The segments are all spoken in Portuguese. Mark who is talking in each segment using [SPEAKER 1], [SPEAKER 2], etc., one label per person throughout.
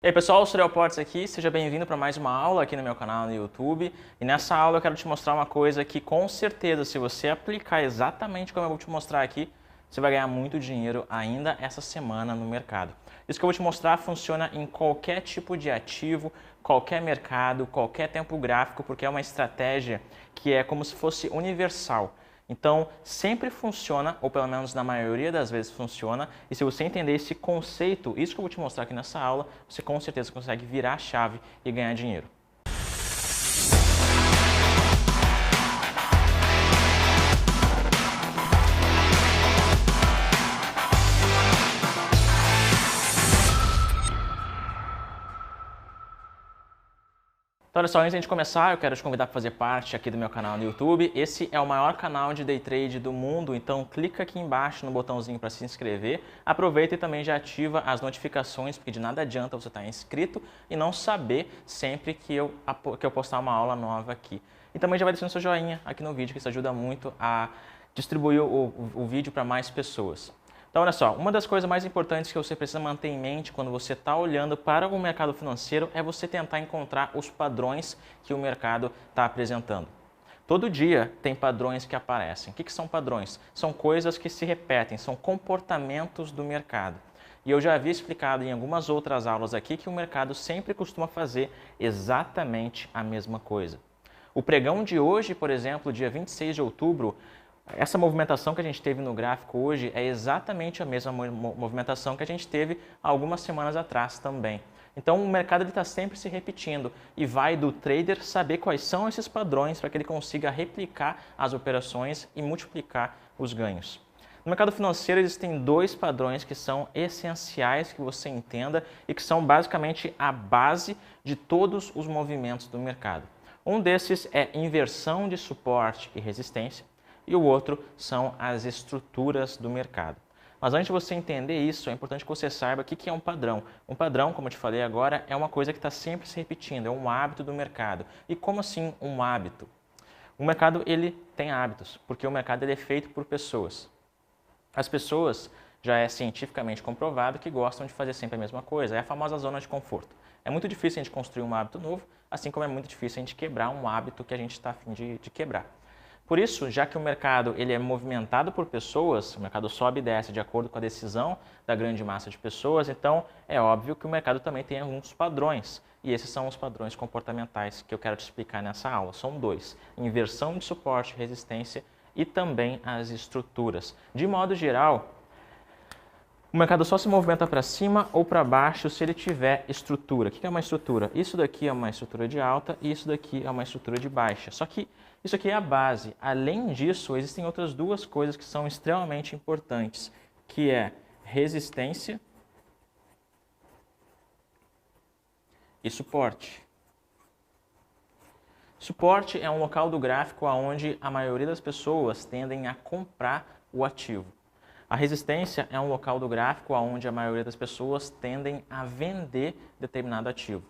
[SPEAKER 1] E aí pessoal, o Surreal Portes aqui, seja bem-vindo para mais uma aula aqui no meu canal no YouTube. E nessa aula eu quero te mostrar uma coisa que com certeza, se você aplicar exatamente como eu vou te mostrar aqui, você vai ganhar muito dinheiro ainda essa semana no mercado. Isso que eu vou te mostrar funciona em qualquer tipo de ativo, qualquer mercado, qualquer tempo gráfico, porque é uma estratégia que é como se fosse universal. Então, sempre funciona, ou pelo menos na maioria das vezes funciona, e se você entender esse conceito, isso que eu vou te mostrar aqui nessa aula, você com certeza consegue virar a chave e ganhar dinheiro. Então, olha só, antes de a gente começar, eu quero te convidar para fazer parte aqui do meu canal no YouTube. Esse é o maior canal de Day Trade do mundo, então clica aqui embaixo no botãozinho para se inscrever. Aproveita e também já ativa as notificações, porque de nada adianta você estar inscrito e não saber sempre que eu postar uma aula nova aqui. E também já vai deixando seu joinha aqui no vídeo, que isso ajuda muito a distribuir o vídeo para mais pessoas. Então, olha só, uma das coisas mais importantes que você precisa manter em mente quando você está olhando para o mercado financeiro é você tentar encontrar os padrões que o mercado está apresentando. Todo dia tem padrões que aparecem. O que são padrões? São coisas que se repetem, são comportamentos do mercado. E eu já havia explicado em algumas outras aulas aqui que o mercado sempre costuma fazer exatamente a mesma coisa. O pregão de hoje, por exemplo, dia 26 de outubro, essa movimentação que a gente teve no gráfico hoje é exatamente a mesma movimentação que a gente teve algumas semanas atrás também. Então o mercado está sempre se repetindo e vai do trader saber quais são esses padrões para que ele consiga replicar as operações e multiplicar os ganhos. No mercado financeiro existem dois padrões que são essenciais que você entenda e que são basicamente a base de todos os movimentos do mercado. Um desses é inversão de suporte e resistência. E o outro são as estruturas do mercado. Mas antes de você entender isso, é importante que você saiba o que é um padrão. Um padrão, como eu te falei agora, é uma coisa que está sempre se repetindo, é um hábito do mercado. E como assim um hábito? O mercado ele tem hábitos, porque o mercado ele é feito por pessoas. As pessoas já é cientificamente comprovado que gostam de fazer sempre a mesma coisa, é a famosa zona de conforto. É muito difícil a gente construir um hábito novo, assim como é muito difícil a gente quebrar um hábito que a gente está a fim de quebrar. Por isso, já que o mercado ele é movimentado por pessoas, o mercado sobe e desce de acordo com a decisão da grande massa de pessoas, então é óbvio que o mercado também tem alguns padrões. E esses são os padrões comportamentais que eu quero te explicar nessa aula. São dois: inversão de suporte e resistência e também as estruturas. De modo geral, o mercado só se movimenta para cima ou para baixo se ele tiver estrutura. O que é uma estrutura? Isso daqui é uma estrutura de alta e isso daqui é uma estrutura de baixa. Só que isso aqui é a base. Além disso, existem outras duas coisas que são extremamente importantes, que é resistência e suporte. Suporte é um local do gráfico onde a maioria das pessoas tendem a comprar o ativo. A resistência é um local do gráfico onde a maioria das pessoas tendem a vender determinado ativo.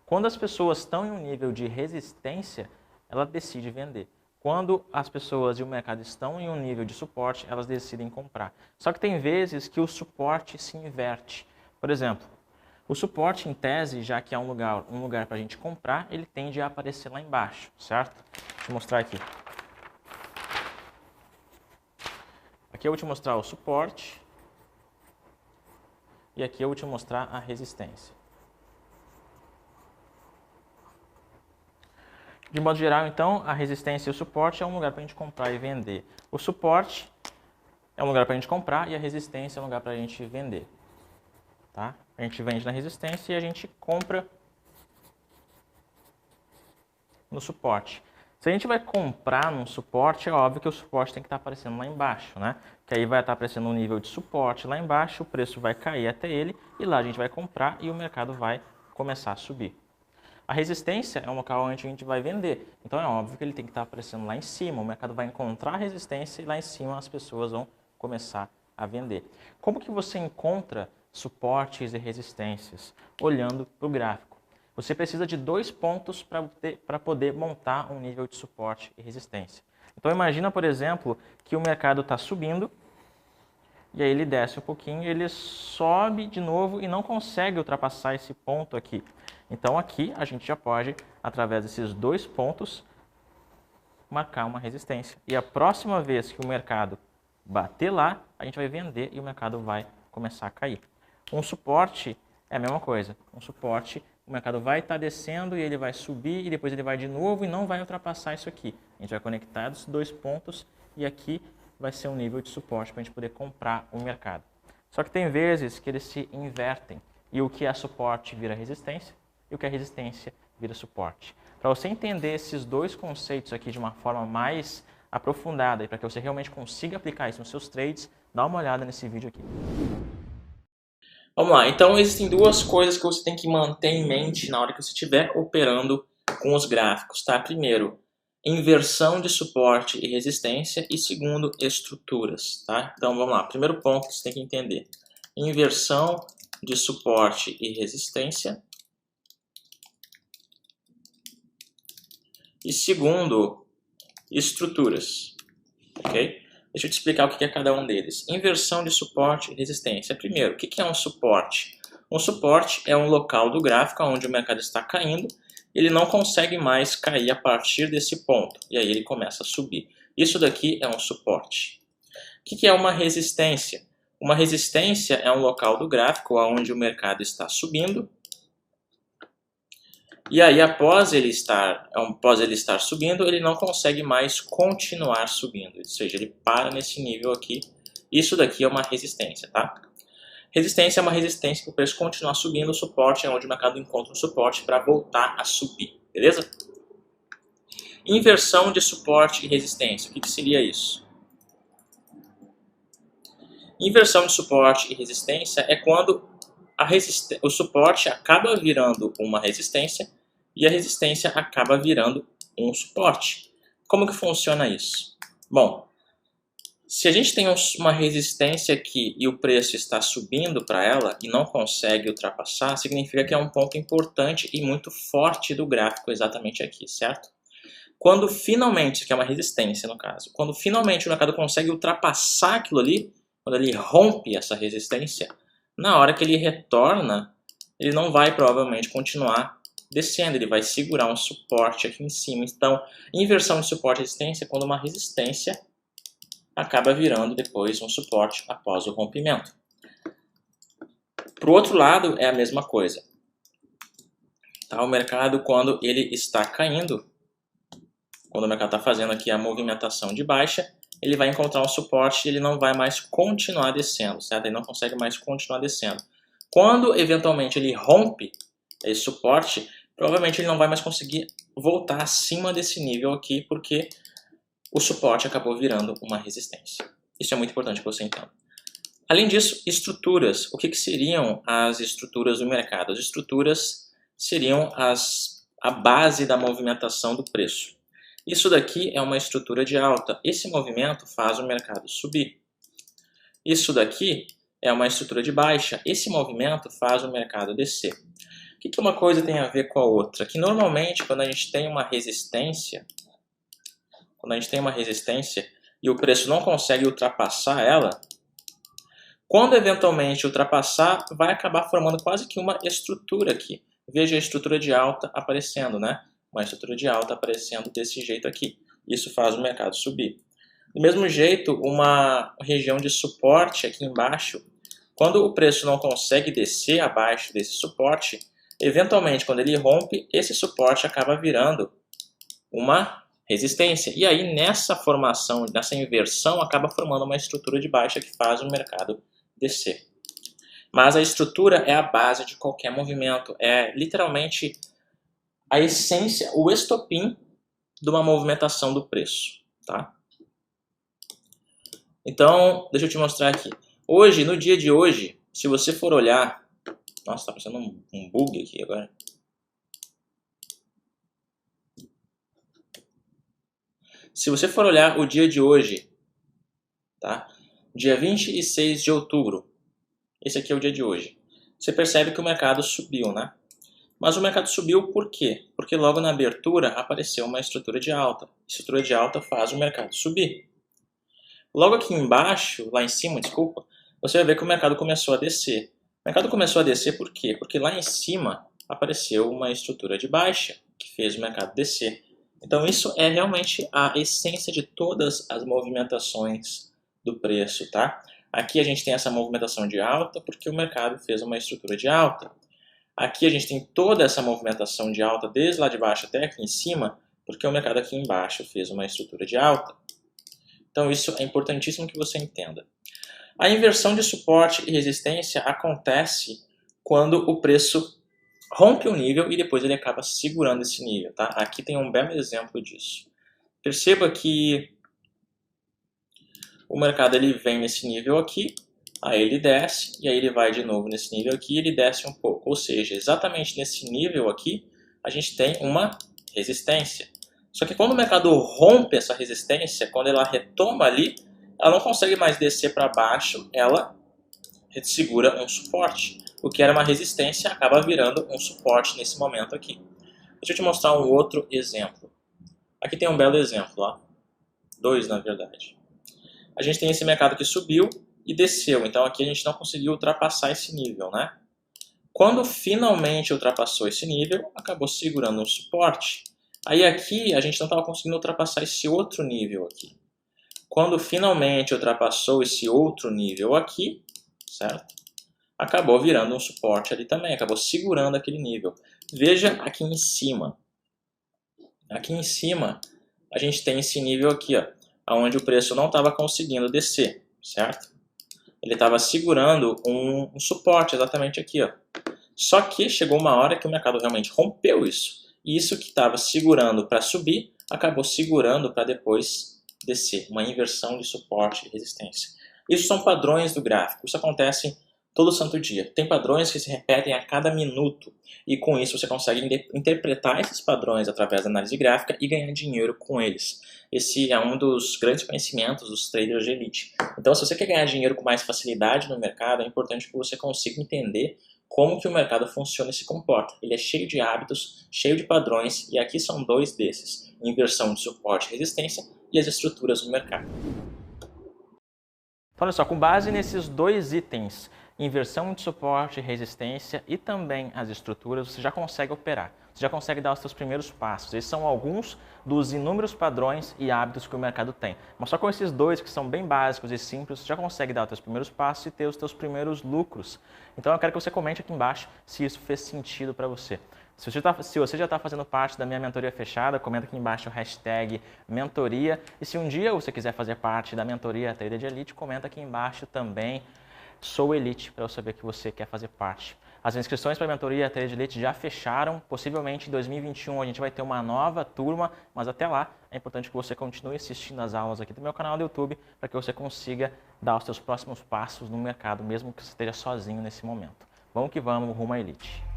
[SPEAKER 1] Quando as pessoas estão em um nível de resistência, ela decide vender. Quando as pessoas e o mercado estão em um nível de suporte, elas decidem comprar. Só que tem vezes que o suporte se inverte. Por exemplo, o suporte em tese, já que é um lugar para a gente comprar, ele tende a aparecer lá embaixo, certo? Deixa eu mostrar aqui. Aqui eu vou te mostrar o suporte e aqui eu vou te mostrar a resistência. De modo geral, então, a resistência e o suporte é um lugar para a gente comprar e vender. O suporte é um lugar para a gente comprar e a resistência é um lugar para a gente vender. Tá? A gente vende na resistência e a gente compra no suporte. Se a gente vai comprar num suporte, é óbvio que o suporte tem que estar aparecendo lá embaixo, né? Que aí vai estar aparecendo um nível de suporte lá embaixo, o preço vai cair até ele e lá a gente vai comprar e o mercado vai começar a subir. A resistência é um local onde a gente vai vender, então é óbvio que ele tem que estar aparecendo lá em cima, o mercado vai encontrar a resistência e lá em cima as pessoas vão começar a vender. Como que você encontra suportes e resistências? Olhando para o gráfico. Você precisa de dois pontos para poder montar um nível de suporte e resistência. Então imagina, por exemplo, que o mercado está subindo e aí ele desce um pouquinho, ele sobe de novo e não consegue ultrapassar esse ponto aqui. Então aqui a gente já pode, através desses dois pontos, marcar uma resistência. E a próxima vez que o mercado bater lá, a gente vai vender e o mercado vai começar a cair. Um suporte é a mesma coisa. Um suporte, o mercado vai estar descendo e ele vai subir e depois ele vai de novo e não vai ultrapassar isso aqui. A gente vai conectar os dois pontos e aqui vai ser um nível de suporte para a gente poder comprar o mercado. Só que tem vezes que eles se invertem e o que é suporte vira resistência e o que é resistência vira suporte. Para você entender esses dois conceitos aqui de uma forma mais aprofundada e para que você realmente consiga aplicar isso nos seus trades, dá uma olhada nesse vídeo aqui. Vamos lá, então existem duas coisas que você tem que manter em mente na hora que você estiver operando com os gráficos, tá? Primeiro, inversão de suporte e resistência e segundo, estruturas, tá? Então vamos lá, primeiro ponto que você tem que entender, inversão de suporte e resistência e segundo, estruturas, ok? Deixa eu te explicar o que é cada um deles. Inversão de suporte e resistência. Primeiro, o que é um suporte? Um suporte é um local do gráfico onde o mercado está caindo, ele não consegue mais cair a partir desse ponto, e aí ele começa a subir. Isso daqui é um suporte. O que é uma resistência? Uma resistência é um local do gráfico onde o mercado está subindo, e aí após ele estar subindo, ele não consegue mais continuar subindo, ou seja, ele para nesse nível aqui. Isso daqui é uma resistência, tá? Resistência é uma resistência para o preço continuar subindo, o suporte é onde o mercado encontra um suporte para voltar a subir, beleza? Inversão de suporte e resistência, o que seria isso? Inversão de suporte e resistência é quando o suporte acaba virando uma resistência e a resistência acaba virando um suporte. Como que funciona isso? Bom, se a gente tem uma resistência aqui e o preço está subindo para ela e não consegue ultrapassar, significa que é um ponto importante e muito forte do gráfico exatamente aqui, certo? Quando finalmente, que é uma resistência no caso, quando finalmente o mercado consegue ultrapassar aquilo ali, quando ele rompe essa resistência, na hora que ele retorna, ele não vai provavelmente continuar descendo, ele vai segurar um suporte aqui em cima. Então, inversão de suporte e resistência é quando uma resistência acaba virando depois um suporte após o rompimento. Para o outro lado é a mesma coisa. Tá? O mercado, quando ele está caindo, quando o mercado está fazendo aqui a movimentação de baixa, ele vai encontrar um suporte e ele não vai mais continuar descendo, certo? Ele não consegue mais continuar descendo. Quando, eventualmente, ele rompe esse suporte, provavelmente ele não vai mais conseguir voltar acima desse nível aqui, porque o suporte acabou virando uma resistência. Isso é muito importante que você entenda. Além disso, estruturas. O que seriam as estruturas do mercado? As estruturas seriam a base da movimentação do preço. Isso daqui é uma estrutura de alta. Esse movimento faz o mercado subir. Isso daqui é uma estrutura de baixa. Esse movimento faz o mercado descer. O que uma coisa tem a ver com a outra? Que normalmente quando a gente tem uma resistência, e o preço não consegue ultrapassar ela, quando eventualmente ultrapassar, vai acabar formando quase que uma estrutura aqui. Veja a estrutura de alta aparecendo, né? Uma estrutura de alta aparecendo desse jeito aqui. Isso faz o mercado subir. Do mesmo jeito, uma região de suporte aqui embaixo, quando o preço não consegue descer abaixo desse suporte, eventualmente quando ele rompe, esse suporte acaba virando uma resistência. E aí nessa formação, nessa inversão, acaba formando uma estrutura de baixa que faz o mercado descer. Mas a estrutura é a base de qualquer movimento, é literalmente a essência, o estopim de uma movimentação do preço, tá? Então, deixa eu te mostrar aqui. Hoje, no dia de hoje, se você for olhar... Nossa, tá passando um bug aqui agora. Se você for olhar o dia de hoje, tá? Dia 26 de outubro, esse aqui é o dia de hoje. Você percebe que o mercado subiu, né? Mas o mercado subiu por quê? Porque logo na abertura apareceu uma estrutura de alta. Estrutura de alta faz o mercado subir. Logo aqui embaixo, lá em cima, desculpa, você vai ver que o mercado começou a descer. O mercado começou a descer por quê? Porque lá em cima apareceu uma estrutura de baixa que fez o mercado descer. Então isso é realmente a essência de todas as movimentações do preço, tá? Aqui a gente tem essa movimentação de alta porque o mercado fez uma estrutura de alta. Aqui a gente tem toda essa movimentação de alta desde lá de baixo até aqui em cima porque o mercado aqui embaixo fez uma estrutura de alta. Então isso é importantíssimo que você entenda. A inversão de suporte e resistência acontece quando o preço rompe um nível e depois ele acaba segurando esse nível, tá? Aqui tem um belo exemplo disso. Perceba que o mercado ele vem nesse nível aqui, aí ele desce, e aí ele vai de novo nesse nível aqui e ele desce um pouco. Ou seja, exatamente nesse nível aqui, a gente tem uma resistência. Só que quando o mercado rompe essa resistência, quando ela retoma ali, ela não consegue mais descer para baixo, ela segura um suporte. O que era uma resistência acaba virando um suporte nesse momento aqui. Deixa eu te mostrar um outro exemplo. Aqui tem um belo exemplo, ó. Dois, na verdade. A gente tem esse mercado que subiu e desceu, então aqui a gente não conseguiu ultrapassar esse nível, né? Quando finalmente ultrapassou esse nível, acabou segurando um suporte. Aí aqui a gente não estava conseguindo ultrapassar esse outro nível aqui. Quando finalmente ultrapassou esse outro nível aqui, certo? Acabou virando um suporte ali também, acabou segurando aquele nível. Veja aqui em cima. Aqui em cima a gente tem esse nível aqui, ó, onde o preço não estava conseguindo descer, certo? Ele estava segurando um suporte exatamente aqui, ó. Só que chegou uma hora que o mercado realmente rompeu isso. E isso que estava segurando para subir, acabou segurando para depois descer. Uma inversão de suporte e resistência. Isso são padrões do gráfico. Isso acontece todo santo dia. Tem padrões que se repetem a cada minuto. E com isso você consegue interpretar esses padrões através da análise gráfica e ganhar dinheiro com eles. Esse é um dos grandes conhecimentos dos traders de elite. Então, se você quer ganhar dinheiro com mais facilidade no mercado, é importante que você consiga entender como que o mercado funciona e se comporta. Ele é cheio de hábitos, cheio de padrões, e aqui são dois desses: inversão de suporte e resistência e as estruturas do mercado. Então, olha só, com base nesses dois itens, inversão de suporte e resistência e também as estruturas, você já consegue operar. Você já consegue dar os seus primeiros passos. Esses são alguns dos inúmeros padrões e hábitos que o mercado tem. Mas só com esses dois, que são bem básicos e simples, você já consegue dar os seus primeiros passos e ter os seus primeiros lucros. Então eu quero que você comente aqui embaixo se isso fez sentido para você. Se você já está fazendo parte da minha mentoria fechada, comenta aqui embaixo o hashtag mentoria. E se um dia você quiser fazer parte da mentoria Trader de Elite, comenta aqui embaixo também. Sou Elite, para eu saber que você quer fazer parte. As inscrições para a mentoria Trader de Elite já fecharam. Possivelmente em 2021 a gente vai ter uma nova turma, mas até lá é importante que você continue assistindo as aulas aqui do meu canal do YouTube para que você consiga dar os seus próximos passos no mercado, mesmo que você esteja sozinho nesse momento. Vamos que vamos, rumo à Elite.